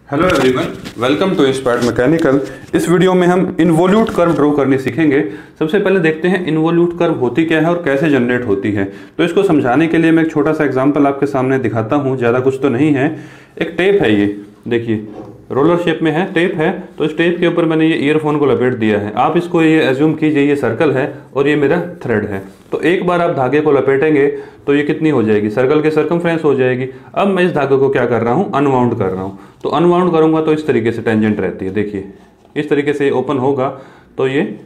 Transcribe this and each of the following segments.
Hello everyone, welcome to Inspired Mechanical. इस वीडियो में हम इन्वोल्यूट कर्व ड्रॉ करनी सीखेंगे। सबसे पहले देखते हैं इन्वोल्यूट कर्व होती क्या है और कैसे जनरेट होती है। तो इसको समझाने के लिए मैं एक छोटा सा एग्जांपल आपके सामने दिखाता हूँ। ज़्यादा कुछ तो नहीं है। एक टेप है, ये देखिए रोलर शेप में है, टेप है। तो इस टेप के ऊपर मैंने ये ईयरफोन को लपेट दिया है। आप इसको ये एज्यूम कीजिए ये सर्कल है और ये मेरा थ्रेड है। तो एक बार आप धागे को लपेटेंगे तो ये कितनी हो जाएगी, सर्कल के सर्कमफ्रेंस हो जाएगी। अब मैं इस धागे को क्या कर रहा हूँ, अनवाउंड कर रहा हूँ। तो अनवाउंड करूंगा तो इस तरीके से टेंजेंट रहती है। देखिए इस तरीके से ओपन होगा तो ये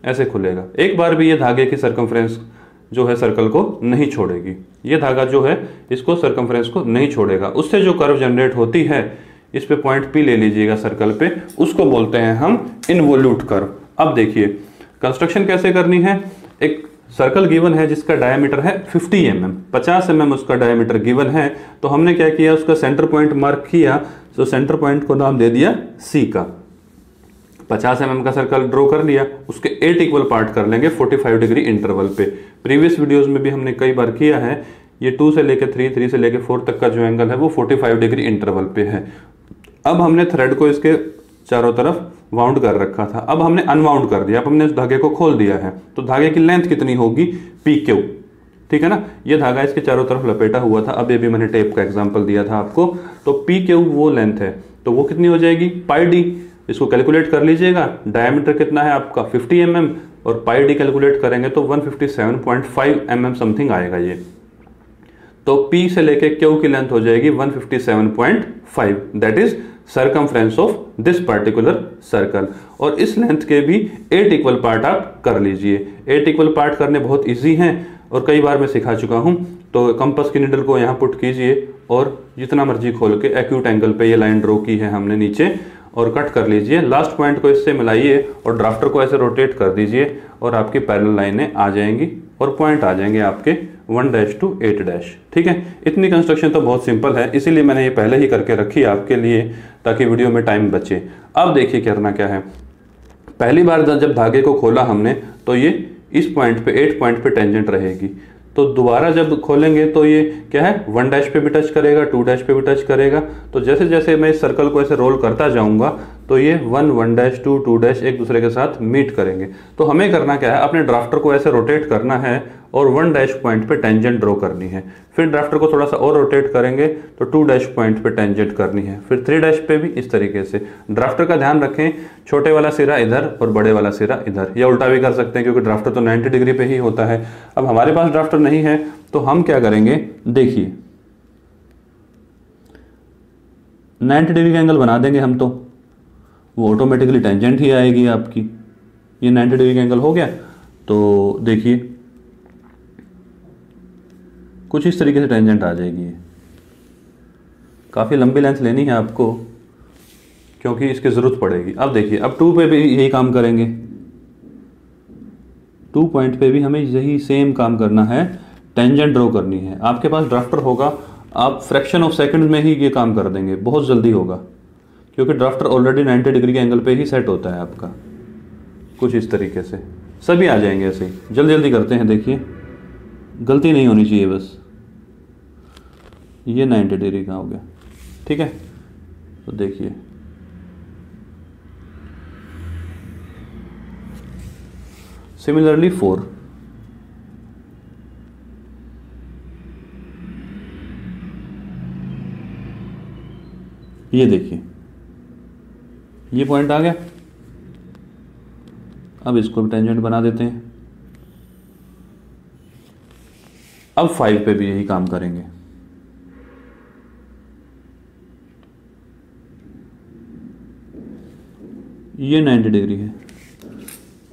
ऐसे खुलेगा। एक बार भी ये धागे की सर्कमफ्रेंस जो है सर्कल को नहीं छोड़ेगी। ये धागा जो है इसको सर्कमफ्रेंस को नहीं छोड़ेगा। उससे जो कर्व जनरेट होती है, इस पे पॉइंट पी ले लीजिएगा सर्कल पे, उसको बोलते हैं हम इन्वोल्यूट कर्व। अब देखिए कंस्ट्रक्शन कैसे करनी है। एक सर्कल गिवन है जिसका डायमीटर है 50 mm, 50 mm उसका डायमीटर गिवन है। तो हमने क्या किया, उसका सेंटर पॉइंट मार्क किया। तो सेंटर पॉइंट को नाम दे दिया सी का। 50 mm का सर्कल ड्रॉ कर लिया, उसके 8 इक्वल पार्ट कर लेंगे 45 डिग्री इंटरवल पे। प्रीवियस वीडियोस में भी हमने कई बार किया है। ये 2 से लेके 3, 3 से लेके 4 तक का जो एंगल है वो 45 डिग्री इंटरवल पे है। अब हमने थ्रेड को इसके चारों तरफ वाउंड कर रखा था। अब हमने अनवाउंड कर दिया। अब हमने इस धागे को खोल दिया है। तो धागे की लेंथ कितनी होगी, पी क्यू, ठीक है ना। ये धागा इसके चारों तरफ लपेटा हुआ था। अब ये भी मैंने टेप का एग्जांपल दिया था आपको। तो पी क्यू वो लेंथ है, तो वो कितनी हो जाएगी, पाई डी। इसको कैलकुलेट कर लीजिएगा। डायमीटर कितना है आपका 50 mm और पाई डी कैलकुलेट करेंगे तो 157.5 mm समथिंग आएगा ये। तो P से लेके Q की लेंथ हो जाएगी 157.5, that is circumference of this particular circle. और इस लेंथ के भी 8 इक्वल पार्ट आप कर लीजिए। 8 इक्वल पार्ट करने बहुत इजी हैं और कई बार मैं सिखा चुका हूं। तो कंपास की निडल को यहां पुट कीजिए और जितना मर्जी खोल के एक्यूट एंगल पे ये लाइन ड्रॉ की है हमने नीचे, और कट कर लीजिए। लास्ट पॉइंट को इससे मिलाइए और ड्राफ्टर को ऐसे रोटेट कर दीजिए और आपकी पैरेलल लाइनें आ जाएंगी और पॉइंट आ जाएंगे आपके 1' to 8'। ठीक है, इतनी कंस्ट्रक्शन तो बहुत सिंपल है, इसीलिए मैंने ये पहले ही करके रखी है आपके लिए ताकि वीडियो में टाइम बचे। अब देखिए करना क्या है। पहली बार जब धागे को खोला हमने तो ये इस पॉइंट पे 8 पॉइंट पे टेंजेंट रहेगी। तो दोबारा जब खोलेंगे तो ये क्या है, 1' पे भी टच करेगा, 2' पे भी टच करेगा। तो जैसे जैसे मैं इस सर्कल को ऐसे रोल करता जाऊंगा तो ये 1, 2, 2' एक दूसरे के साथ मीट करेंगे। तो हमें करना क्या है, अपने ड्राफ्टर को ऐसे रोटेट करना है और 1' पॉइंट पे टेंजेंट ड्रॉ करनी है। फिर ड्राफ्टर को थोड़ा सा और रोटेट करेंगे तो 2' पॉइंट पे टेंजेंट करनी है। फिर 3' पे भी इस तरीके से। ड्राफ्टर का ध्यान रखें, छोटे वाला सिरा इधर और बड़े वाला सिरा इधर, या उल्टा भी कर सकते हैं क्योंकि ड्राफ्टर तो 90 डिग्री पे ही होता है। अब हमारे पास ड्राफ्टर नहीं है तो हम क्या करेंगे, देखिए 90 डिग्री का एंगल बना देंगे हम। तो वो ऑटोमेटिकली टेंजेंट ही आएगी आपकी। ये 90 डिग्री का एंगल हो गया। तो देखिए कुछ इस तरीके से टेंजेंट आ जाएगी। ये काफ़ी लंबी लेंथ लेनी है आपको क्योंकि इसकी ज़रूरत पड़ेगी। अब देखिए अब 2 पे भी यही काम करेंगे। 2 पॉइंट पे भी हमें यही सेम काम करना है, टेंजेंट ड्रॉ करनी है। आपके पास ड्राफ्टर होगा, आप फ्रैक्शन ऑफ सेकंड में ही ये काम कर देंगे, बहुत जल्दी होगा क्योंकि ड्राफ्टर ऑलरेडी 90 डिग्री के एंगल पे ही सेट होता है आपका। कुछ इस तरीके से सभी आ जाएंगे ऐसे ही। जल्दी जल्दी करते हैं, देखिए गलती नहीं होनी चाहिए बस। ये 90 डिग्री का हो गया, ठीक है। तो देखिए सिमिलरली 4, ये देखिए ये पॉइंट आ गया। अब इसको भी टेंजेंट बना देते हैं। अब 5 पे भी यही काम करेंगे। ये 90 डिग्री है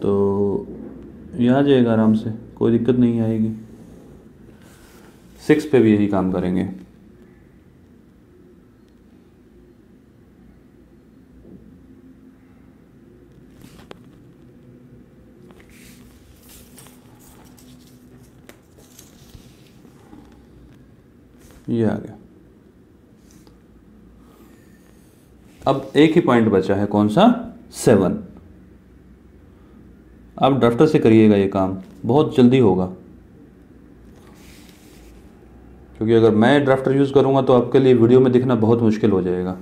तो ये आ जाएगा आराम से, कोई दिक्कत नहीं आएगी। 6 पे भी यही काम करेंगे। ये आ गया। अब एक ही पॉइंट बचा है, कौन सा, 7। आप ड्राफ्टर से करिएगा ये काम, बहुत जल्दी होगा। क्योंकि अगर मैं ड्राफ्टर यूज़ करूँगा तो आपके लिए वीडियो में दिखना बहुत मुश्किल हो जाएगा।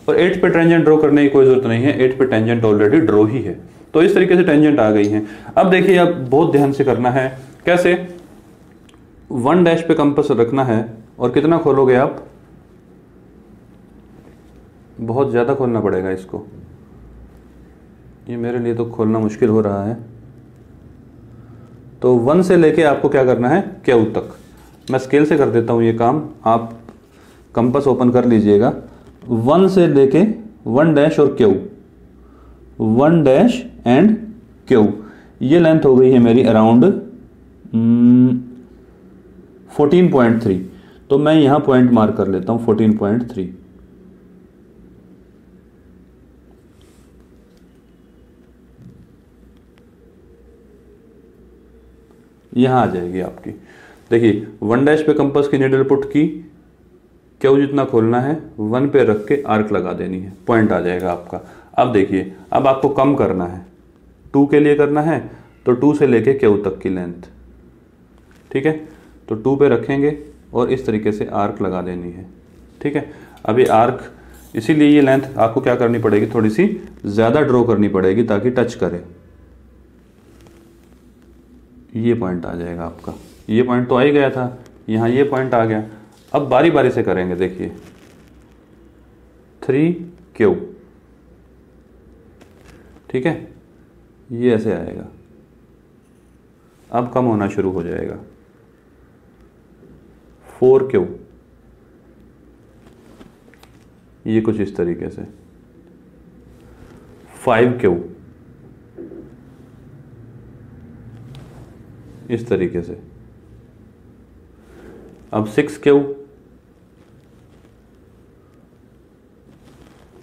और 8 पे टेंजेंट ड्रॉ करने की कोई जरूरत नहीं है, 8 पे टेंजेंट ऑलरेडी ड्रॉ ही है। तो इस तरीके से टेंजेंट आ गई है। अब देखिए, अब बहुत ध्यान से करना है। कैसे? 1 डैश पे कंपास रखना है और कितना खोलोगे आप? बहुत ज़्यादा खोलना पड़ेगा इसको, ये मेरे लिए तो खोलना मुश्किल हो रहा है। तो 1 से लेके आपको क्या करना है? क्यू तक। मैं स्केल से कर देता हूँ ये काम, आप कंपास ओपन कर लीजिएगा। 1 से लेके 1 डैश और क्यू, 1 डैश एंड क्यू, ये लेंथ हो गई है मेरी अराउंड 14.3। तो मैं यहाँ पॉइंट मार्क कर लेता हूँ 14.3। यहाँ आ जाएगी आपकी। देखिए 1 डैश पे कंपास की नीडल पुट की, क्यू जितना खोलना है 1 पे रख के आर्क लगा देनी है, पॉइंट आ जाएगा आपका। अब देखिए, अब आपको कम करना है, 2 के लिए करना है तो 2 से लेके क्यू तक की लेंथ, ठीक है। तो 2 पे रखेंगे और इस तरीके से आर्क लगा देनी है, ठीक है। अभी आर्क, इसीलिए ये लेंथ आपको क्या करनी पड़ेगी, थोड़ी सी ज़्यादा ड्रॉ करनी पड़ेगी ताकि टच करे। ये पॉइंट आ जाएगा आपका, ये पॉइंट तो आ ही गया था, यहाँ ये पॉइंट आ गया। अब बारी बारी से करेंगे। देखिए 3Q, ठीक है, ये ऐसे आएगा। अब कम होना शुरू हो जाएगा। 4Q, ये कुछ इस तरीके से। 5Q, इस तरीके से। अब 6Q,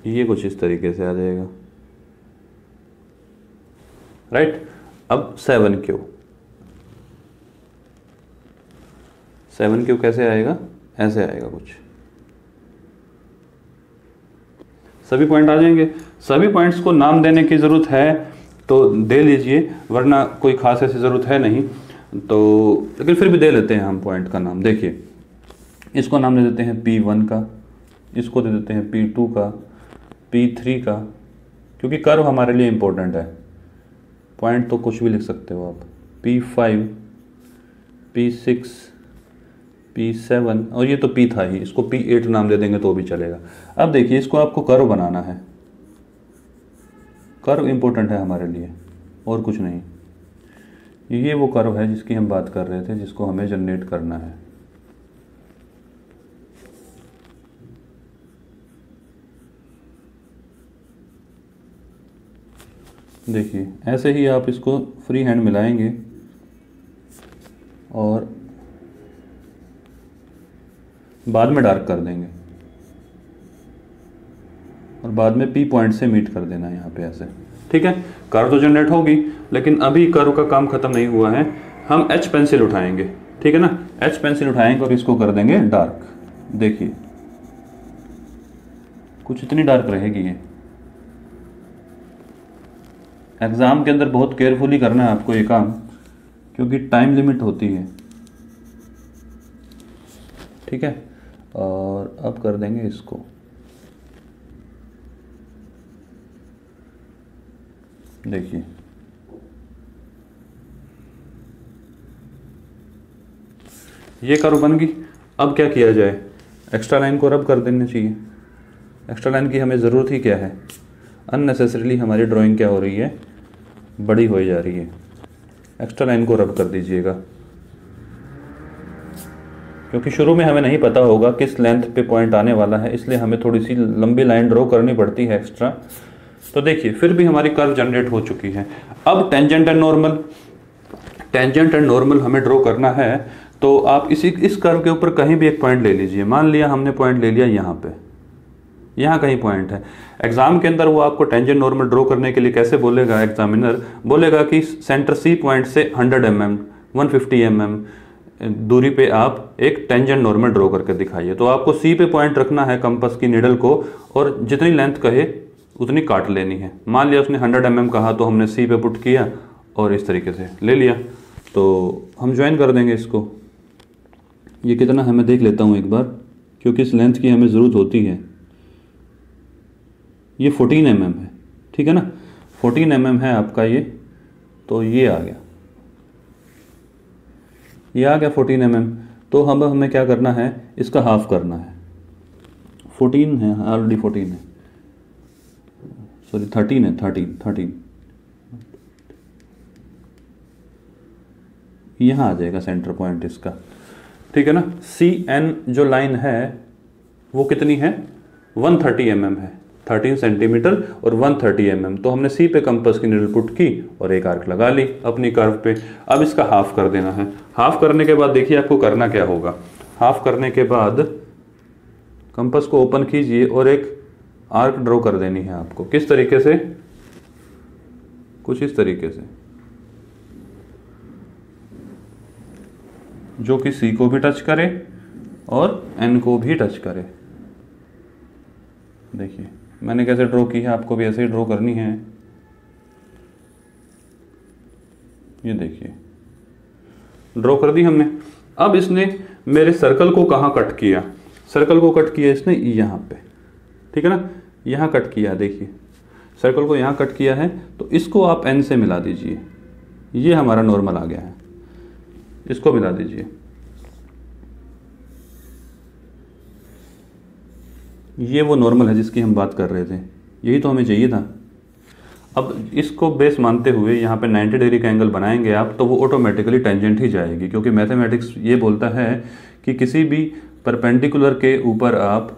ये कुछ इस तरीके से आ जाएगा, राइट। अब 7Q, 7Q कैसे आएगा? ऐसे आएगा कुछ। सभी पॉइंट आ जाएंगे। सभी पॉइंट्स को नाम देने की ज़रूरत है तो दे लीजिए, वरना कोई खास ऐसी ज़रूरत है नहीं तो, लेकिन फिर भी दे लेते हैं हम पॉइंट का नाम। देखिए इसको नाम दे देते हैं P1 का, इसको दे देते हैं P2 का, P3 का, क्योंकि कर्व हमारे लिए इम्पोर्टेंट है। पॉइंट तो कुछ भी लिख सकते हो आप। P5, P6, P7, और ये तो P था ही, इसको P8 नाम दे देंगे तो भी चलेगा। अब देखिए, इसको आपको कर्व बनाना है। कर्व इम्पोर्टेंट है हमारे लिए और कुछ नहीं। ये वो कर्व है जिसकी हम बात कर रहे थे, जिसको हमें जनरेट करना है। देखिए ऐसे ही आप इसको फ्री हैंड मिलाएंगे और बाद में डार्क कर देंगे और बाद में P पॉइंट से मीट कर देना है यहाँ पे ऐसे, ठीक है। कर्व तो जनरेट होगी, लेकिन अभी कर्व का काम खत्म नहीं हुआ है। हम H पेंसिल उठाएंगे, ठीक है ना। H पेंसिल उठाएंगे और इसको कर देंगे डार्क। देखिए कुछ इतनी डार्क रहेगी ये। एग्ज़ाम के अंदर बहुत केयरफुली करना है आपको ये काम, क्योंकि टाइम लिमिट होती है, ठीक है। और अब कर देंगे इसको। देखिए ये कर्व बन गई। अब क्या किया जाए? एक्स्ट्रा लाइन को रब कर देनी चाहिए। एक्स्ट्रा लाइन की हमें ज़रूरत ही क्या है? अननेसेसरीली हमारी ड्राइंग क्या हो रही है? बड़ी हो जा रही है। एक्स्ट्रा लाइन को रब कर दीजिएगा, क्योंकि शुरू में हमें नहीं पता होगा किस लेंथ पे पॉइंट आने वाला है, इसलिए हमें थोड़ी सी लंबी लाइन ड्रॉ करनी पड़ती है एक्स्ट्रा। तो देखिए फिर भी हमारी कर्व जनरेट हो चुकी है। अब tangent and normal, tangent and normal हमें ड्रॉ करना है। तो आप इस कर्व के ऊपर कहीं भी एक पॉइंट ले लीजिए। मान लिया हमने पॉइंट ले लिया यहाँ पे, यहाँ कहीं पॉइंट है। एग्जाम के अंदर वो आपको टेंजेंट नॉर्मल ड्रॉ करने के लिए कैसे बोलेगा? एग्जामिनर बोलेगा कि सेंटर C पॉइंट से 100 mm 150 mm दूरी पे आप एक टेंजेंट नॉर्मल ड्रॉ करके दिखाइए। तो आपको C पे पॉइंट रखना है कंपास की निडल को, और जितनी लेंथ कहे उतनी काट लेनी है। मान लिया उसने 100 mm कहा तो हमने C पे पुट किया और इस तरीके से ले लिया। तो हम ज्वाइन कर देंगे इसको। ये कितना है मैं देख लेता हूँ एक बार, क्योंकि इस लेंथ की हमें ज़रूरत होती है। ये 14 mm है, ठीक है ना, 14 mm है आपका ये, तो ये आ गया 14 mm। तो हम हमें क्या करना है, इसका हाफ करना है। 14 है, ऑलरेडी 14 है, सॉरी 13 है, 13 यहाँ आ जाएगा सेंटर पॉइंट इसका, ठीक है ना। CN जो लाइन है वो कितनी है, 130 mm है, 13 सेंटीमीटर और 130 mm। तो हमने C पे कंपास की नीडल पुट की और एक आर्क लगा ली अपनी कर्व पे। अब इसका हाफ कर देना है। हाफ करने के बाद देखिए आपको करना क्या होगा। हाफ करने के बाद कंपास को ओपन कीजिए और एक आर्क ड्रॉ कर देनी है आपको। किस तरीके से, कुछ इस तरीके से, जो कि C को भी टच करे और N को भी टच करे। देखिए मैंने कैसे ड्रॉ की है, आपको भी ऐसे ही ड्रॉ करनी है। ये देखिए ड्रॉ कर दी हमने। अब इसने मेरे सर्कल को कहाँ कट किया, सर्कल को कट किया इसने यहाँ पे, ठीक है ना, यहाँ कट किया। देखिए सर्कल को यहाँ कट किया है, तो इसको आप N से मिला दीजिए। ये हमारा नॉर्मल आ गया है, इसको मिला दीजिए। ये वो नॉर्मल है जिसकी हम बात कर रहे थे, यही तो हमें चाहिए था। अब इसको बेस मानते हुए यहाँ पे 90 डिग्री का एंगल बनाएंगे आप, तो वो ऑटोमेटिकली टेंजेंट ही जाएगी, क्योंकि मैथमेटिक्स ये बोलता है कि किसी भी परपेंडिकुलर के ऊपर आप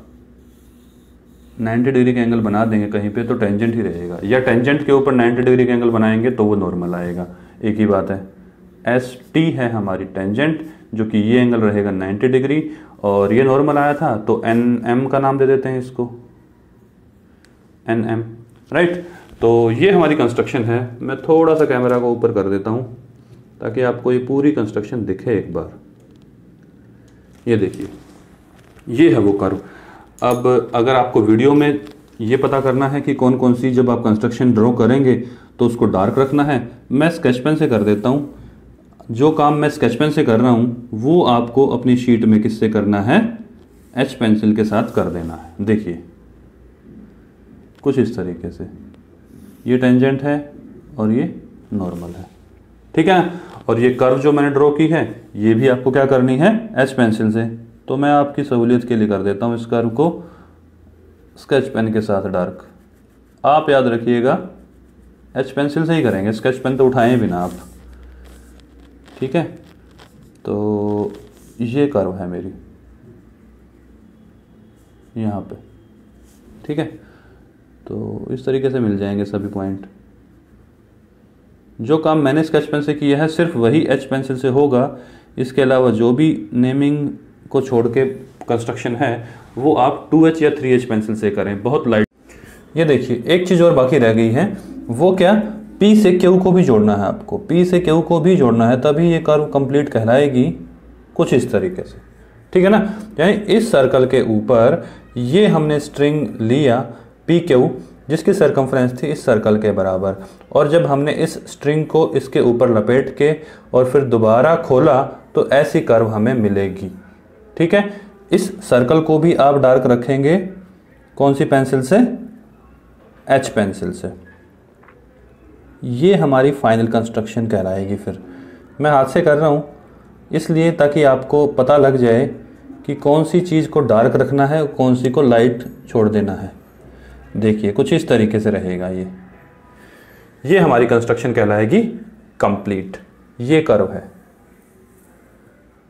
90 डिग्री का एंगल बना देंगे कहीं पे तो टेंजेंट ही रहेगा, या टेंजेंट के ऊपर 90 डिग्री का एंगल बनाएंगे तो वो नॉर्मल आएगा। एक ही बात है। ST है हमारी टेंजेंट, जो कि ये एंगल रहेगा 90 डिग्री, और ये नॉर्मल आया था तो NM का नाम दे देते हैं इसको, NM, राइट। तो ये हमारी कंस्ट्रक्शन है। मैं थोड़ा सा कैमरा को ऊपर कर देता हूँ ताकि आपको ये पूरी कंस्ट्रक्शन दिखे एक बार। ये देखिए ये है वो कर्व। अब अगर आपको वीडियो में ये पता करना है कि कौन कौन सी जब आप कंस्ट्रक्शन ड्रॉ करेंगे तो उसको डार्क रखना है, मैं स्केच पेन से कर देता हूँ। जो काम मैं स्केच पेन से कर रहा हूँ वो आपको अपनी शीट में किससे करना है, H पेंसिल के साथ कर देना है। देखिए कुछ इस तरीके से, ये टेंजेंट है और ये नॉर्मल है, ठीक है। और ये कर्व जो मैंने ड्रॉ की है ये भी आपको क्या करनी है, H पेंसिल से। तो मैं आपकी सहूलियत के लिए कर देता हूँ इस कर्व को स्केच पेन के साथ डार्क। आप याद रखिएगा H पेंसिल से ही करेंगे, स्केच पेन तो उठाएं भी ना आप, ठीक है। तो ये कर्व है मेरी यहाँ पे, ठीक है। तो इस तरीके से मिल जाएंगे सभी पॉइंट। जो काम मैंने स्केच पेन से किया है सिर्फ वही H पेंसिल से होगा। इसके अलावा जो भी नेमिंग को छोड़ के कंस्ट्रक्शन है वो आप 2H या 3H पेंसिल से करें, बहुत लाइट। ये देखिए एक चीज़ और बाकी रह गई है, वो क्या, P से Q को भी जोड़ना है आपको। P से Q को भी जोड़ना है तभी ये कर्व कंप्लीट कहलाएगी। कुछ इस तरीके से, ठीक है ना। यानी इस सर्कल के ऊपर ये हमने स्ट्रिंग लिया PQ जिसकी सरकमफ्रेंस थी इस सर्कल के बराबर, और जब हमने इस स्ट्रिंग को इसके ऊपर लपेट के और फिर दोबारा खोला तो ऐसी कर्व हमें मिलेगी, ठीक है। इस सर्कल को भी आप डार्क रखेंगे कौन सी पेंसिल से, H पेंसिल से। ये हमारी फाइनल कंस्ट्रक्शन कहलाएगी। फिर मैं हाथ से कर रहा हूँ इसलिए ताकि आपको पता लग जाए कि कौन सी चीज़ को डार्क रखना है और कौन सी को लाइट छोड़ देना है। देखिए कुछ इस तरीके से रहेगा ये हमारी कंस्ट्रक्शन कहलाएगी कंप्लीट। ये कर्व है,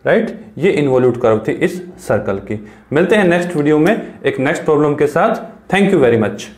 राइट। ये इन्वोल्यूट कर्व थी इस सर्कल की। मिलते हैं नेक्स्ट वीडियो में एक नेक्स्ट प्रॉब्लम के साथ। Thank you very much.